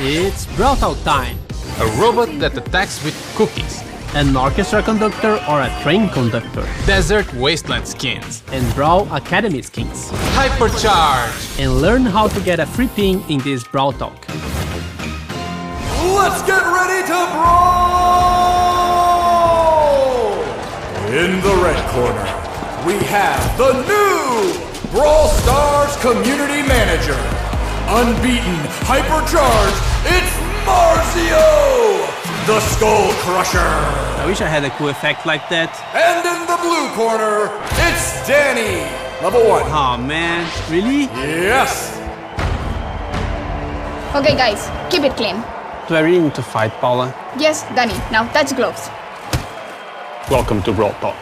It's Brawl time! A robot that attacks with cookies. An orchestra conductor or a train conductor. Desert wasteland skins. And Brawl Academy skins. Hypercharge! And learn how to get a free pin in this Brawl Talk. Let's get ready to brawl! In the red corner, we have the new Brawl Stars Community Manager. Unbeaten, hypercharged, it's Marzio, the Skull Crusher. I wish I had a cool effect like that. And in the blue corner, it's Danny, level 1. Oh man, really? Yes! Okay guys, keep it clean. Do I really need to fight, Paula? Yes, Danny, now touch gloves. Welcome to Brawl Talk.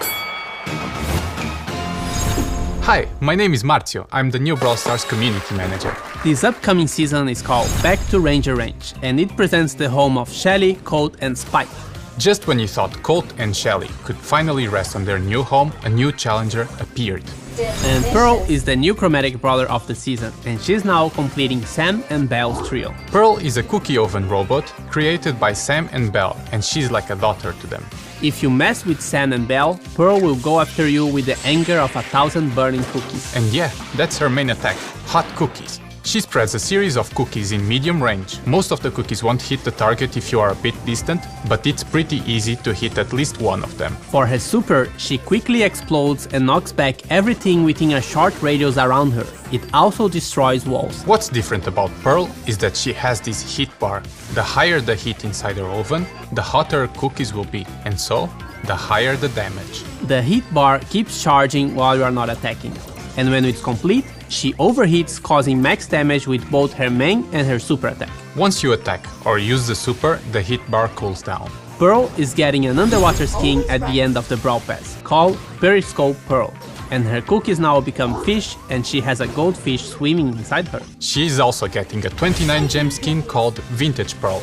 Hi, my name is Marzio. I'm the new Brawl Stars Community Manager. This upcoming season is called Back to Ranger Range, and it presents the home of Shelly, Colt and Spike. Just when you thought Colt and Shelly could finally rest on their new home, a new challenger appeared. And Pearl is the new chromatic brawler of the season, and she's now completing Sam and Belle's trio. Pearl is a cookie oven robot created by Sam and Belle, and she's like a daughter to them. If you mess with Sam and Belle, Pearl will go after you with the anger of 1,000 burning cookies. And yeah, that's her main attack, hot cookies. She spreads a series of cookies in medium range. Most of the cookies won't hit the target if you are a bit distant, but it's pretty easy to hit at least one of them. For her super, she quickly explodes and knocks back everything within a short radius around her. It also destroys walls. What's different about Pearl is that she has this heat bar. The higher the heat inside her oven, the hotter her cookies will be, and so, the higher the damage. The heat bar keeps charging while you are not attacking. And when it's complete, she overheats, causing max damage with both her main and her super attack. Once you attack or use the super, the heat bar cools down. Pearl is getting an underwater skin at the end of the Brawl Pass, called Periscope Pearl. And her cookies now become fish, and she has a goldfish swimming inside her. She is also getting a 29 gem skin called Vintage Pearl,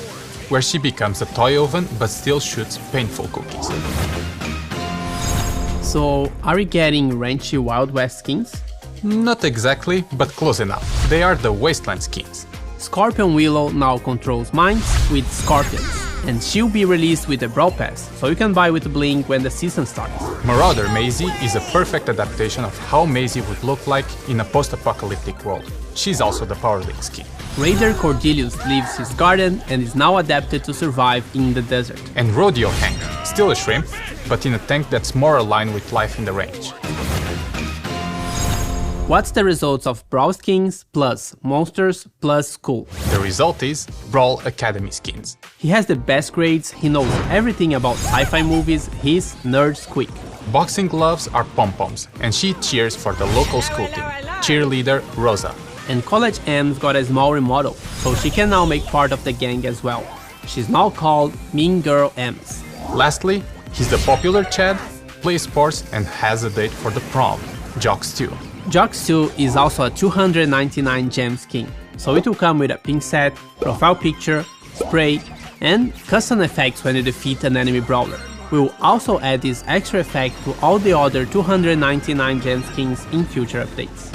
where she becomes a toy oven but still shoots painful cookies. So, are we getting Ranchy Wild West skins? Not exactly, but close enough. They are the Wasteland skins. Scorpion Willow now controls mines with scorpions, and she'll be released with the Brawl Pass, so you can buy with Blink when the season starts. Marauder Maisie is a perfect adaptation of how Maisie would look like in a post-apocalyptic world. She's also the Power League skin. Raider Cordelius leaves his garden and is now adapted to survive in the desert. And Rodeo Hank, still a shrimp, but in a tank that's more aligned with life in the range. What's the results of Brawl skins plus monsters plus school? The result is Brawl Academy skins. He has the best grades, he knows everything about sci-fi movies, he's nerd squeak. Boxing gloves are pom-poms, and she cheers for the local school team, cheerleader Rosa. And College M's got a small remodel, so she can now make part of the gang as well. She's now called Mean Girl M's. Lastly, he's the popular Chad, plays sports and has a date for the prom, Jocks 2. Jocks 2 is also a 299 gem skin, so it will come with a pin set, profile picture, spray, and custom effects when you defeat an enemy brawler. We will also add this extra effect to all the other 299 gem skins in future updates.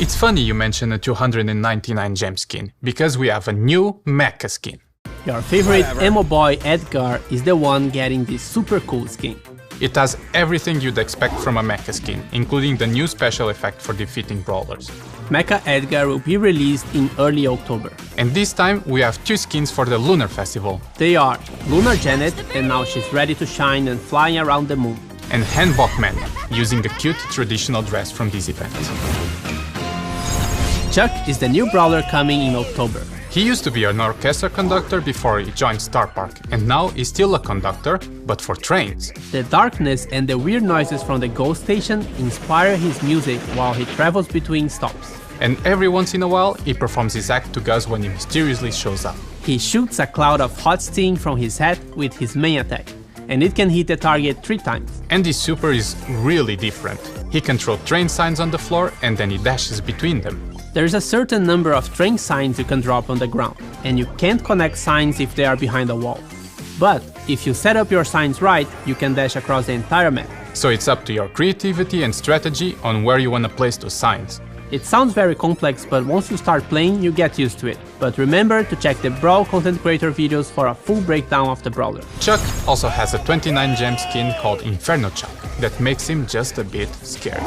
It's funny you mention a 299 gem skin, because we have a new mecha skin. Your favorite emo boy Edgar is the one getting this super cool skin. It has everything you'd expect from a mecha skin, including the new special effect for defeating brawlers. Mecha Edgar will be released in early October. And this time we have two skins for the Lunar Festival. They are Lunar Janet, and now she's ready to shine and flying around the moon. And Hanbok Man, using a cute traditional dress from this event. Chuck is the new brawler coming in October. He used to be an orchestra conductor before he joined Star Park, and now he's still a conductor, but for trains. The darkness and the weird noises from the ghost station inspire his music while he travels between stops. And every once in a while, he performs his act to Gus when he mysteriously shows up. He shoots a cloud of hot steam from his head with his main attack, and it can hit the target 3 times. And his super is really different. He can throw train signs on the floor and then he dashes between them. There's a certain number of train signs you can drop on the ground, and you can't connect signs if they are behind a wall. But if you set up your signs right, you can dash across the entire map. So it's up to your creativity and strategy on where you want to place those signs. It sounds very complex, but once you start playing, you get used to it. But remember to check the Brawl content creator videos for a full breakdown of the brawler. Chuck also has a 29 gem skin called Inferno Chuck that makes him just a bit scary.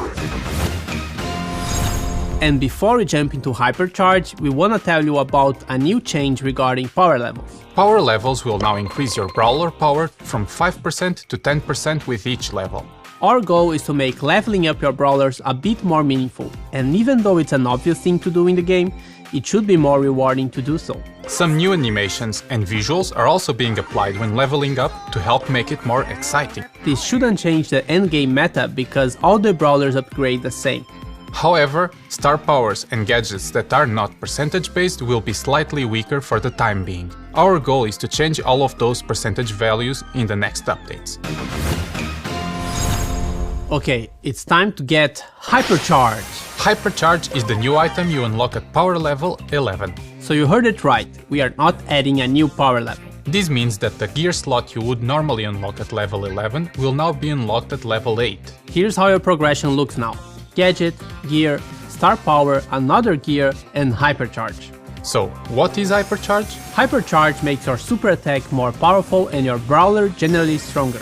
And before we jump into Hypercharge, we wanna tell you about a new change regarding power levels. Power levels will now increase your brawler power from 5% to 10% with each level. Our goal is to make leveling up your brawlers a bit more meaningful, and even though it's an obvious thing to do in the game, it should be more rewarding to do so. Some new animations and visuals are also being applied when leveling up to help make it more exciting. This shouldn't change the endgame meta because all the brawlers upgrade the same. However, star powers and gadgets that are not percentage based will be slightly weaker for the time being. Our goal is to change all of those percentage values in the next updates. Okay, it's time to get Hypercharge! Hypercharge is the new item you unlock at power level 11. So you heard it right, we are not adding a new power level. This means that the gear slot you would normally unlock at level 11 will now be unlocked at level 8. Here's how your progression looks now. Gadget, gear, star power, another gear, and Hypercharge. So, what is Hypercharge? Hypercharge makes your super attack more powerful and your brawler generally stronger,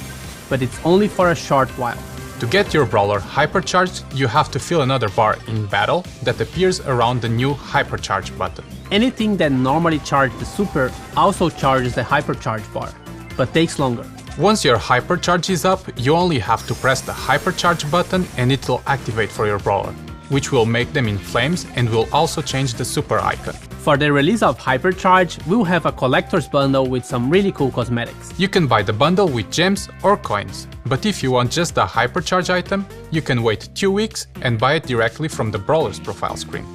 but it's only for a short while. To get your brawler hypercharged, you have to fill another bar in battle that appears around the new Hypercharge button. Anything that normally charges the super also charges the Hypercharge bar, but takes longer. Once your Hypercharge is up, you only have to press the Hypercharge button and it will activate for your brawler, which will make them in flames and will also change the super icon. For the release of Hypercharge, we'll have a collector's bundle with some really cool cosmetics. You can buy the bundle with gems or coins, but if you want just the Hypercharge item, you can wait 2 weeks and buy it directly from the brawler's profile screen.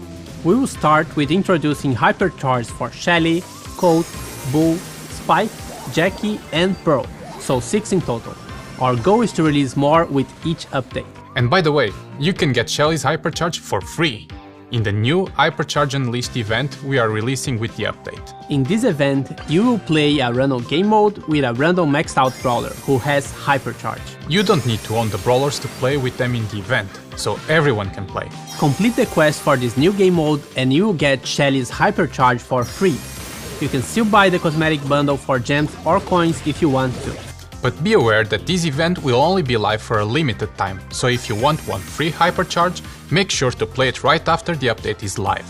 We will start with introducing Hypercharge for Shelly, Colt, Bull, Spike, Jackie and Pearl, so 6 in total. Our goal is to release more with each update. And by the way, you can get Shelly's Hypercharge for free in the new Hypercharge Unleashed event we are releasing with the update. In this event, you will play a random game mode with a random maxed out brawler who has Hypercharge. You don't need to own the brawlers to play with them in the event, so everyone can play. Complete the quest for this new game mode and you will get Shelly's Hypercharge for free. You can still buy the cosmetic bundle for gems or coins if you want to. But be aware that this event will only be live for a limited time, so if you want one free Hypercharge, make sure to play it right after the update is live.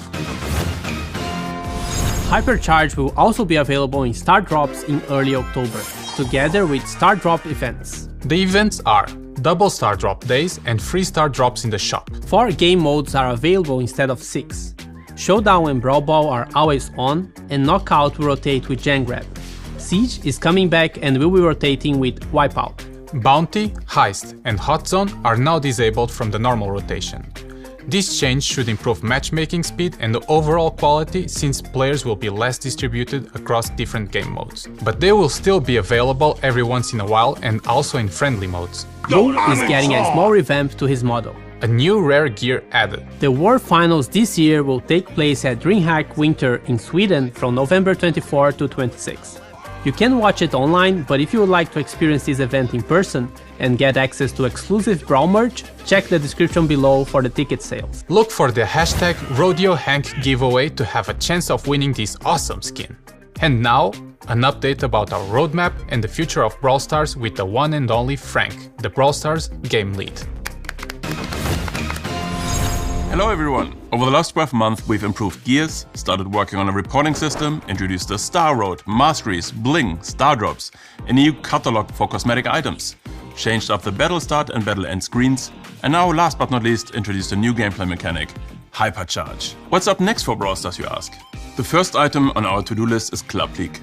Hypercharge will also be available in Star Drops in early October, together with Star Drop events. The events are double Star Drop days and free Star Drops in the shop. 4 game modes are available instead of 6. Showdown and Brawl Ball are always on, and Knockout will rotate with Gen Grab. Siege is coming back and will be rotating with Wipeout. Bounty, Heist and Hot Zone are now disabled from the normal rotation. This change should improve matchmaking speed and the overall quality since players will be less distributed across different game modes. But they will still be available every once in a while and also in friendly modes. Bull is getting a small revamp to his model. A new rare gear added. The World Finals this year will take place at DreamHack Winter in Sweden from November 24 to 26. You can watch it online, but if you would like to experience this event in person and get access to exclusive Brawl merch, check the description below for the ticket sales. Look for the hashtag RodeoHank giveaway to have a chance of winning this awesome skin. And now, an update about our roadmap and the future of Brawl Stars with the one and only Frank, the Brawl Stars game lead. Hello everyone! Over the last 12 months we've improved gears, started working on a reporting system, introduced the Star Road, Masteries, Bling, Star Drops, a new catalog for cosmetic items, changed up the battle start and battle end screens, and now last but not least introduced a new gameplay mechanic, Hypercharge. What's up next for Brawl Stars, you ask? The first item on our to-do list is Club League.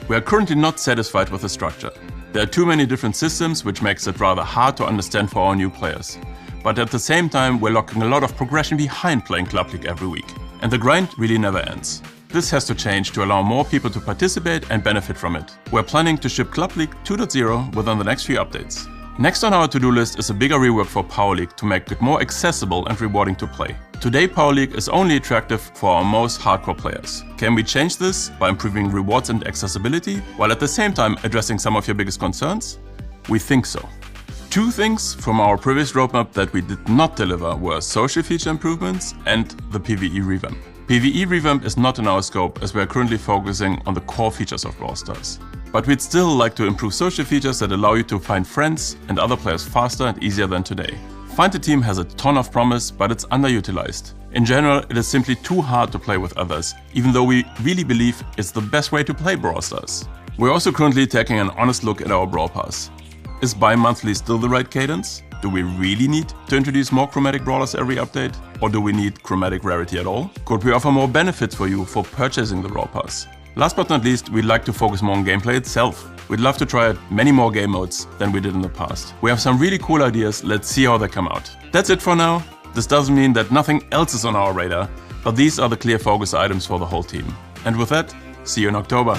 We are currently not satisfied with the structure. There are too many different systems which makes it rather hard to understand for our new players. But at the same time, we're locking a lot of progression behind playing Club League every week. And the grind really never ends. This has to change to allow more people to participate and benefit from it. We're planning to ship Club League 2.0 within the next few updates. Next on our to-do list is a bigger rework for Power League to make it more accessible and rewarding to play. Today Power League is only attractive for our most hardcore players. Can we change this by improving rewards and accessibility, while at the same time addressing some of your biggest concerns? We think so. Two things from our previous roadmap that we did not deliver were social feature improvements and the PvE revamp. PvE revamp is not in our scope as we are currently focusing on the core features of Brawl Stars. But we'd still like to improve social features that allow you to find friends and other players faster and easier than today. Find a Team has a ton of promise, but it's underutilized. In general, it is simply too hard to play with others, even though we really believe it's the best way to play Brawl Stars. We're also currently taking an honest look at our Brawl Pass. Is bi-monthly still the right cadence? Do we really need to introduce more chromatic brawlers every update? Or do we need chromatic rarity at all? Could we offer more benefits for you for purchasing the Brawl Pass? Last but not least, we'd like to focus more on gameplay itself. We'd love to try out many more game modes than we did in the past. We have some really cool ideas, let's see how they come out. That's it for now. This doesn't mean that nothing else is on our radar, but these are the clear focus items for the whole team. And with that, see you in October.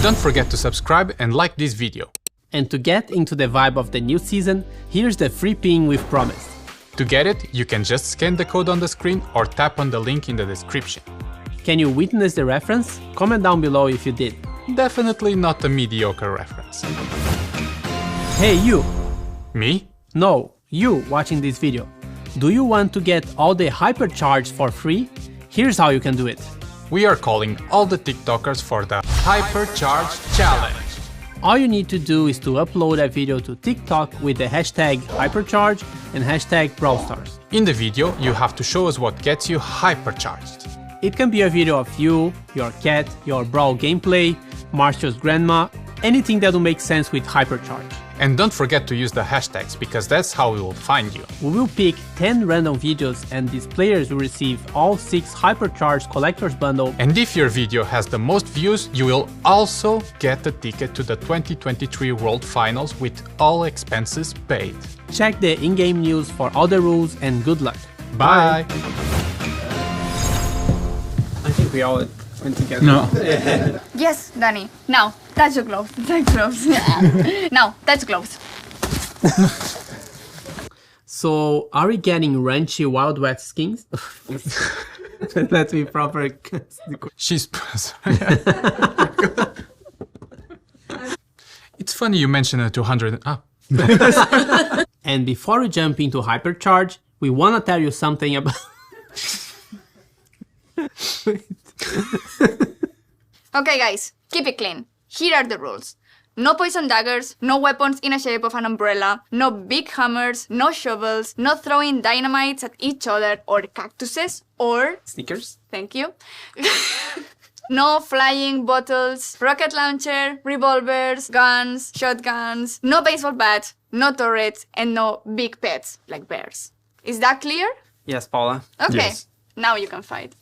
Don't forget to subscribe and like this video. And to get into the vibe of the new season, here's the free pin we've promised. To get it, you can just scan the code on the screen or tap on the link in the description. Can you witness the reference? Comment down below if you did. Definitely not a mediocre reference. Hey you! Me? No, you watching this video. Do you want to get all the hypercharge for free? Here's how you can do it. We are calling all the TikTokers for the Hypercharge Challenge. All you need to do is to upload a video to TikTok with the hashtag hypercharge and hashtag BrawlStars. In the video, you have to show us what gets you hypercharged. It can be a video of you, your cat, your Brawl gameplay, Marcia's grandma, anything that will make sense with hypercharge. And don't forget to use the hashtags, because that's how we will find you. We will pick 10 random videos and these players will receive all 6 hypercharged collector's bundle. And if your video has the most views, you will also get a ticket to the 2023 World Finals with all expenses paid. Check the in-game news for all the rules and good luck. Bye! I think we all went together. No. Yes, Danny. Now, touch the gloves. Touch gloves. Now, touch gloves. So, are we getting Ranchy Wild West skins? Let's be proper. She's... It's funny you mentioned a 200... And before we jump into hypercharge, we want to tell you something about... Okay, guys, keep it clean. Here are the rules. No poison daggers, no weapons in the shape of an umbrella, no big hammers, no shovels, no throwing dynamites at each other or cactuses or... Sneakers? Thank you. No flying bottles, rocket launcher, revolvers, guns, shotguns, no baseball bat, no turrets, and no big pets like bears. Is that clear? Yes, Paula. Okay, Yes. now you can fight.